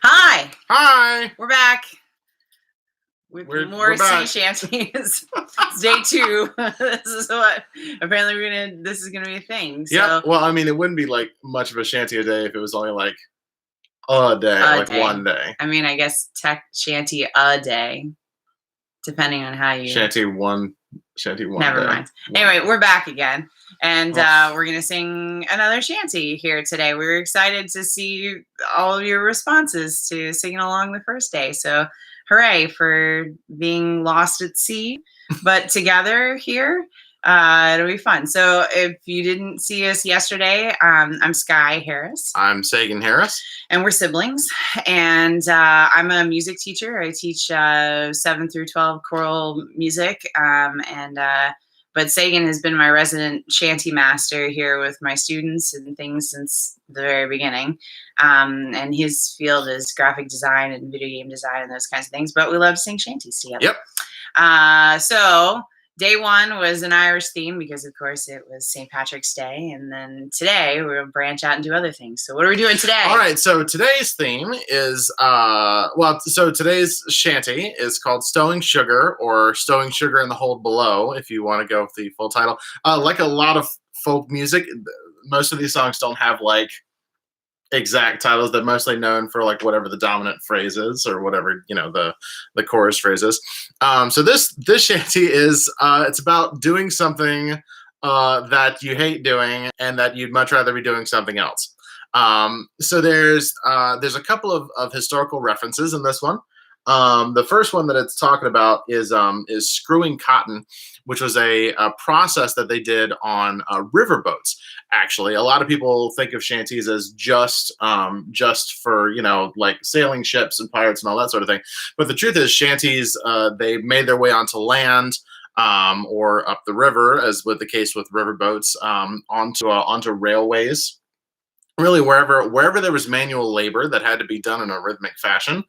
Hi, Hi. we're back with We're more sea back. shanties. It's day 2. This is what apparently this is gonna be a thing. Yeah. So Well, I mean, it wouldn't be like much of a Shanty-a-Day if it was only like a day, a like day. one day. I mean, I guess shanty a day, depending on how you. Shanty one Never day. mind. Anyway, we're back again, and Oh. we're gonna sing another shanty here today. We were excited to see all of your responses to singing along the first day. So, hooray for being lost at sea, but together here. It'll be fun. So, if you didn't see us yesterday, I'm Sky Harris. I'm Sagan Harris. And we're siblings. And I'm a music teacher. I teach 7 through 12 choral music. But Sagan has been my resident shanty master here with my students and things since the very beginning. And his field is graphic design and video game design and those kinds of things. But we love to sing shanties together. Yep. So day 1 was an Irish theme because, of course, it was St. Patrick's Day. And then today we're going to branch out and do other things. So what are we doing today? All right. So today's theme is, so today's shanty is called Stowing Sugar, or Stowing Sugar in the Hold Below, if you want to go with the full title. Like a lot of folk music, most of these songs don't have like exact titles. They're mostly known for like whatever the dominant phrase is, or whatever the chorus phrase is. So this shanty is it's about doing something that you hate doing and that you'd much rather be doing something else. So there's a couple of historical references in this one. The first one that it's talking about is screwing cotton, which was a process that they did on riverboats. Actually, a lot of people think of shanties as just for like sailing ships and pirates and all that sort of thing. But the truth is, shanties they made their way onto land. Or up the river, as with the case with riverboats, onto railways. Really, wherever there was manual labor that had to be done in a rhythmic fashion,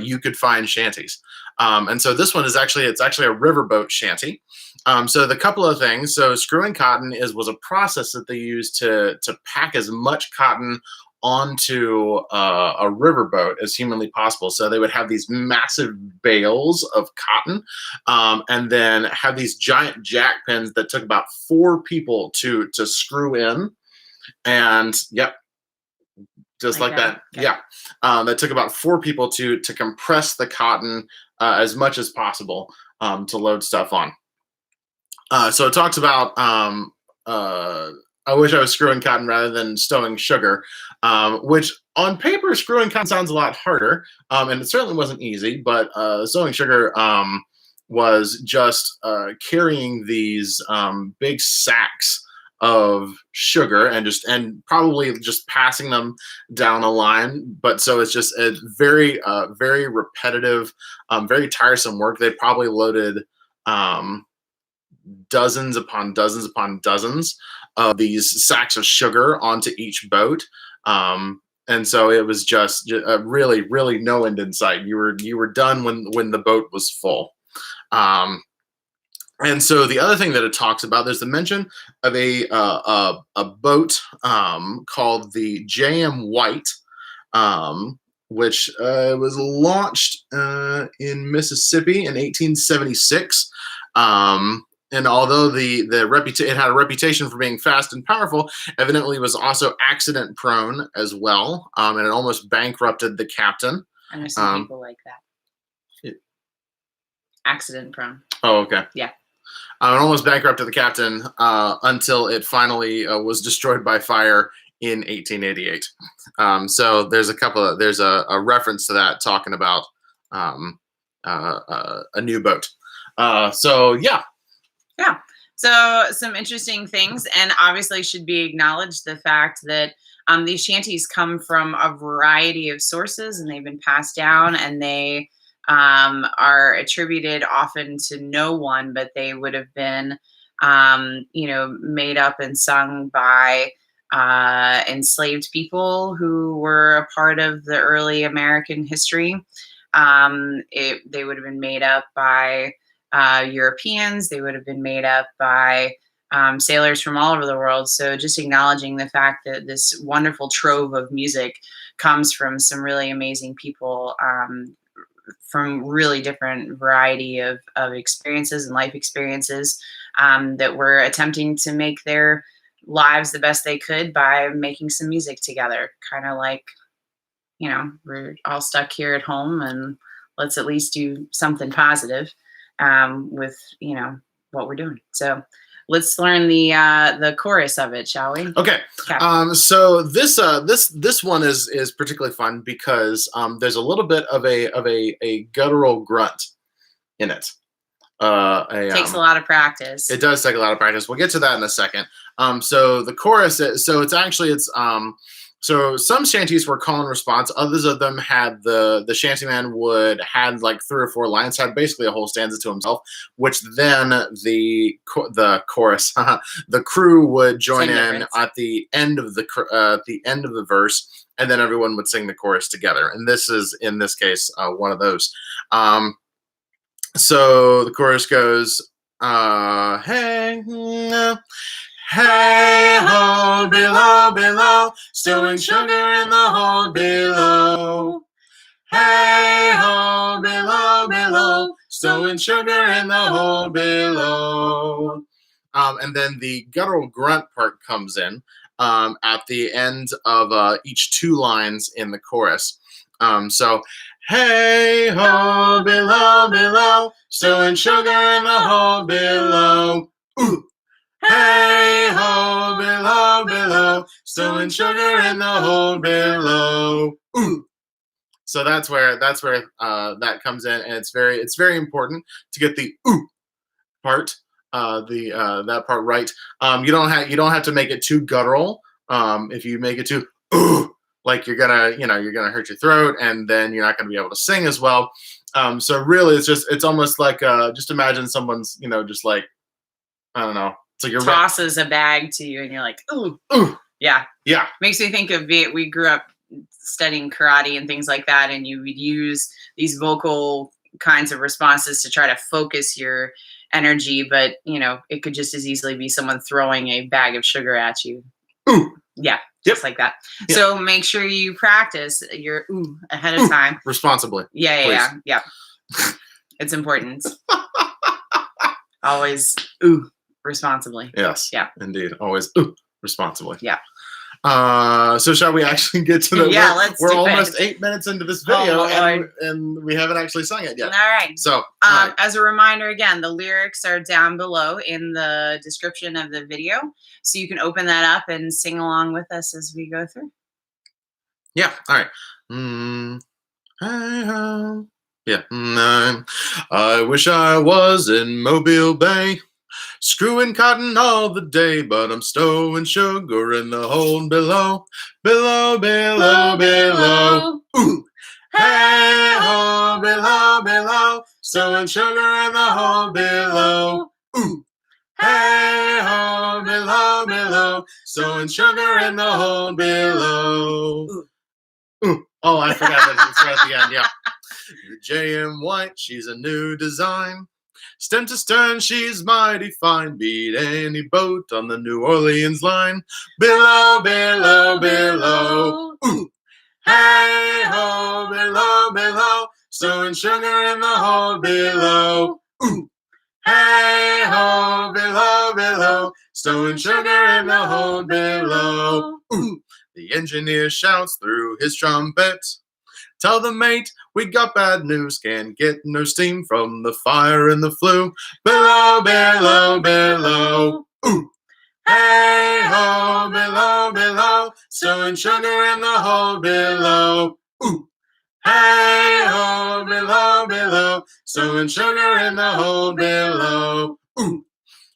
you could find shanties. And so this one is actually a riverboat shanty. So the couple of things. So screwing cotton was a process that they used to pack as much cotton onto a riverboat as humanly possible. So they would have these massive bales of cotton, and then have these giant jack pins that took about 4 people to screw in. And yep, just like that. Okay. Yeah. That took about 4 people to compress the cotton as much as possible to load stuff on. So it talks about I wish I was screwing cotton rather than stowing sugar, which on paper, screwing cotton sounds a lot harder, and it certainly wasn't easy. But stowing sugar was just carrying these big sacks of sugar and probably just passing them down a line. But so it's just a very very repetitive, very tiresome work. They probably loaded dozens upon dozens upon dozens of these sacks of sugar onto each boat. And so it was just really, really no end in sight. You were done when the boat was full. And so the other thing that it talks about, there's the mention of a boat called the J.M. White, which was launched in Mississippi in 1876. And although it had a reputation for being fast and powerful, evidently was also accident prone as well, and it almost bankrupted the captain. And there's some people like that. Accident prone. Oh, okay. Yeah. It almost bankrupted the captain until it finally was destroyed by fire in 1888. So there's a reference to that talking about a new boat. So yeah. Yeah. So some interesting things, and obviously should be acknowledged the fact that these shanties come from a variety of sources, and they've been passed down, and they are attributed often to no one, but they would have been, made up and sung by enslaved people who were a part of the early American history. They would have been made up by Europeans. They would have been made up by sailors from all over the world. So just acknowledging the fact that this wonderful trove of music comes from some really amazing people, from really different variety of experiences and life experiences, that were attempting to make their lives the best they could by making some music together. Kind of like, we're all stuck here at home, and let's at least do something positive, with what we're doing. So let's learn the chorus of it, shall we? Okay. Okay. So this one is particularly fun because there's a little bit of a guttural grunt in it. Takes a lot of practice. It does take a lot of practice. We'll get to that in a second. So the chorus, so some shanties were call and response. Others of them had the shantyman had like 3 or 4 lines, had basically a whole stanza to himself, which then the chorus, the crew would join in at the end of the verse, and then everyone would sing the chorus together. And this is, in this case, one of those. So the chorus goes, hey, hey ho, below, below, stowing sugar in the hold below. Hey ho, below, below, stowing sugar in the hold below. And then the guttural grunt part comes in at the end of each 2 lines in the chorus. So, hey ho, below, below, stowing sugar in the hole below. Ooh. Hey ho, below, below, stowing sugar in the hole below. Ooh. So that's where that comes in, and it's very important to get the ooh part, that part right. You don't have to make it too guttural. If you make it too ooh, like you're gonna hurt your throat, and then you're not gonna be able to sing as well. So really, it's almost like just imagine someone's just like, I don't know. So you're tosses a bag to you, and you're like, ooh, ooh, yeah. Makes me think of we grew up studying karate and things like that, and you would use these vocal kinds of responses to try to focus your energy, but it could just as easily be someone throwing a bag of sugar at you. Ooh. Yeah, just like that. Yep. So make sure you practice your ooh ahead of time. Responsibly. Yeah. It's important. Always ooh responsibly. Yes. Yeah. Indeed. Always ooh responsibly. Yeah. So shall we actually get to the? Yeah, let's. We're almost 8 minutes into this video, and we haven't actually sung it yet. All right. So, as a reminder, again, the lyrics are down below in the description of the video, so you can open that up and sing along with us as we go through. Yeah. All right. Yeah. I wish I was in Mobile Bay, screwing cotton all the day, but I'm stowing sugar in the hold below, below, below, below. Ooh. Hey ho, below, below, stowing sugar in the hold below. Ooh. Hey ho, below, below, stowing sugar in the hold below. Ooh. Oh, I forgot that it's right at the end. Yeah. JM White, she's a new design. Stem to stern, she's mighty fine. Beat any boat on the New Orleans line. Below, below, below. Ooh. Hey ho, below, below. Stowing sugar in the hole below. Ooh. Hey ho, below, below. Stowing sugar in the hole below. Ooh. The engineer shouts through his trumpet. Tell the mate we got bad news. Can't get no steam from the fire in the flue. Below, below, below. Ooh. Hey ho, below, below. Stowing sugar in the hole below. Ooh. Hey ho, below, below. Stowing sugar in the hole below. Ooh.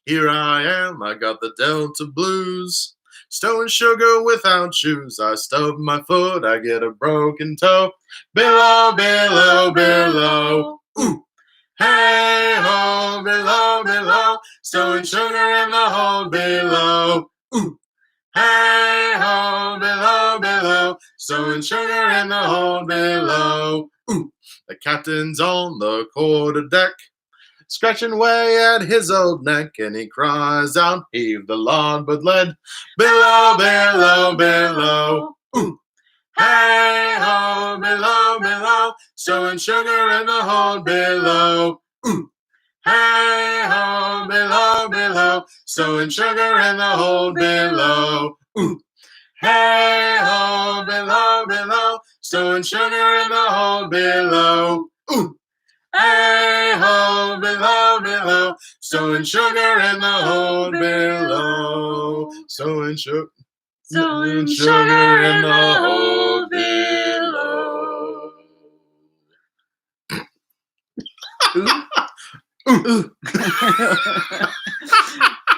Here I am, I got the Delta blues. Stowing sugar without shoes. I stub my foot, I get a broken toe. Below, below, below. Ooh. Hey ho, below, below. Stowing sugar in the hole below. Ooh. Hey ho, below, below. Stowing sugar in the hole below. Ooh. The captain's on the quarterdeck, scratching away at his old neck, and he cries out, heave the larboard lead, below, below, below. Ooh. Hey ho, below, below, stowing sugar in the hold below. Ooh. Hey ho, below, below, stowing sugar in the hold below. Ooh. Hey ho, below, below, stowing sugar in the hold below. Ooh. Hey ho, below, below, stowing sugar in the hold below. Stowing sugar in the hole below.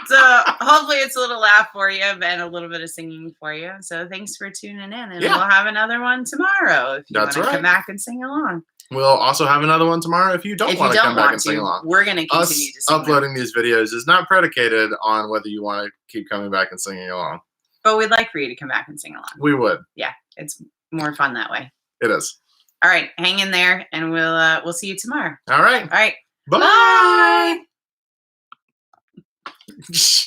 So hopefully it's a little laugh for you and a little bit of singing for you. So thanks for tuning in, and we'll have another one tomorrow if you want to come back and sing along. We'll also have another one tomorrow if you don't want to come back and sing along. We're going to continue to sing. Uploading these videos is not predicated on whether you want to keep coming back and singing along. But we'd like for you to come back and sing along. We would. Yeah, it's more fun that way. It is. All right, hang in there, and we'll see you tomorrow. All right. All right. Bye. Bye.